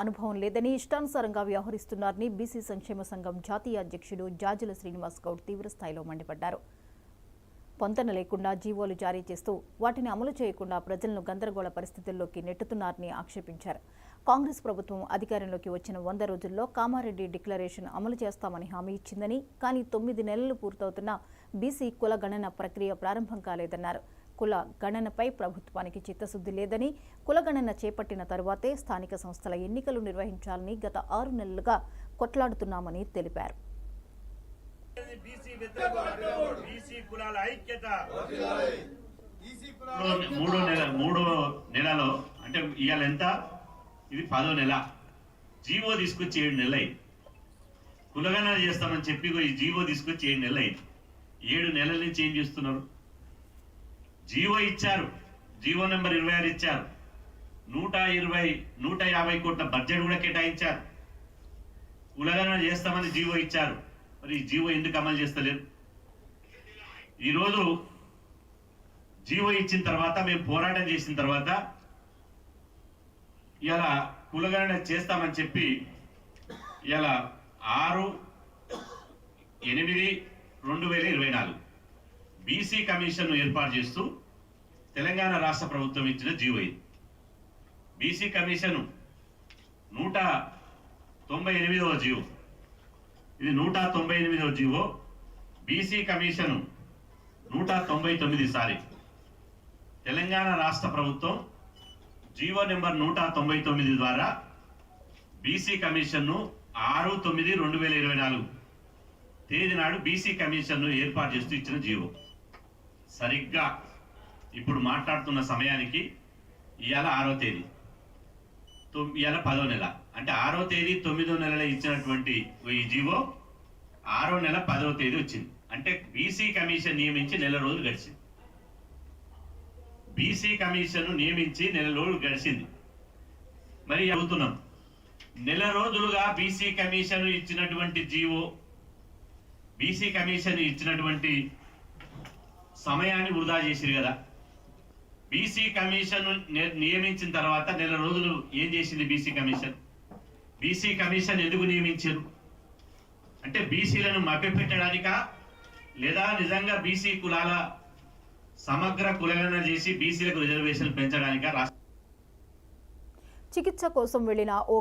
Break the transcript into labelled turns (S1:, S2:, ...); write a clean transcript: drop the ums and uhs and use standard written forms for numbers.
S1: అనుభవం లేదని ఇష్టానుసారంగా వ్యవహరిస్తున్నారని బీసీ సంక్షేమ సంఘం జాతీయ అధ్యక్షుడు జాజుల శ్రీనివాస్ గౌడ్ తీవ్రస్థాయిలో మండిపడ్డారు. పొంతన లేకుండా జీవోలు జారీ చేస్తూ వాటిని అమలు చేయకుండా ప్రజలను గందరగోళ పరిస్థితుల్లోకి నెట్టుతున్నారని ఆక్షేపించారు. కాంగ్రెస్ ప్రభుత్వం అధికారంలోకి వచ్చిన 100 రోజుల్లో కామారెడ్డి డిక్లరేషన్ అమలు చేస్తామని హామీ ఇచ్చిందని, కానీ 9 నెలలు పూర్తవుతున్నా బీసీ కుల గణన ప్రక్రియ ప్రారంభం కాలేదన్నారు. కుల గణనపై ప్రభుత్వానికి చిత్తశుద్ధి లేదని, కులగణన చేపట్టిన తరువాతే స్థానిక సంస్థల ఎన్నికలు నిర్వహించాలని గత 6 నెలలుగా కొట్లాడుతున్నామని తెలిపారు.
S2: మూడో నెలలో అంటే ఇవాళ ఎంత, ఇది 10వ నెల. జీవో తీసుకొచ్చి 7 నెలలు అయింది. కులగణన చేస్తామని చెప్పి ఈ జీవో తీసుకొచ్చి 7 నెలలు అయింది. 7 నెలల నుంచి ఏం చేస్తున్నారు? జీవో ఇచ్చారు, జీవో నెంబర్ 26 ఇచ్చారు, 150 కోట్ల బడ్జెట్ కూడా కేటాయించారు. కులగణన చేస్తామని జీవో ఇచ్చారు. మరి ఈ జీవో ఎందుకు అమలు చేస్తలేరు? ఈరోజు జీవో ఇచ్చిన తర్వాత, మేము పోరాటం చేసిన తర్వాత ఇలా కులగణన చేస్తామని చెప్పి ఇలా 6/8/2024 బీసీ కమిషన్ ఏర్పాటు చేస్తూ తెలంగాణ రాష్ట్ర ప్రభుత్వం ఇచ్చిన జీవో ఇది. బీసీ కమిషన్ 198వ జీవో, ఇది 198వ జీవో. బీసీ కమిషన్ 199 తెలంగాణ రాష్ట్ర ప్రభుత్వం జీవో నెంబర్ 199 ద్వారా బీసీ కమిషన్ను 6/9/2024 తేదీ నాడు బీసీ కమిషన్ను ఏర్పాటు చేస్తూ ఇచ్చిన జీవో. సరిగ్గా ఇప్పుడు మాట్లాడుతున్న సమయానికి ఇవాళ 6వ తేదీ, ఇవాళ 10వ నెల. అంటే 6వ తేదీ 9వ నెలలో ఇచ్చినటువంటి ఈ జీవో 6వ నెల 10వ తేదీ వచ్చింది. అంటే బీసీ కమిషన్ నియమించి నెల రోజులు గడిచింది. బీసీ కమిషన్ నియమించి నెల రోజులు గడిచింది. మరి అడుగుతున్నాం, నెల రోజులుగా బీసీ కమిషన్ ఇచ్చినటువంటి జీవో, బీసీ కమిషన్ ఇచ్చినటువంటి సమయాన్ని వృధా చేసిరు కదా. బీసీ కమిషన్ నియమించిన తర్వాత నెల రోజులు ఏం చేసింది బీసీ కమిషన్? బీసీ కమిషన్ ఎందుకు నియమించారు? అంటే బీసీలను మభ్యపెట్టడానికా, లేదా నిజంగా బీసీ కులాల సమగ్ర కులగణన చేసి బీసీలకు రిజర్వేషన్ పెంచడానికా?
S1: చికిత్స కోసం వెళ్లిన ఓ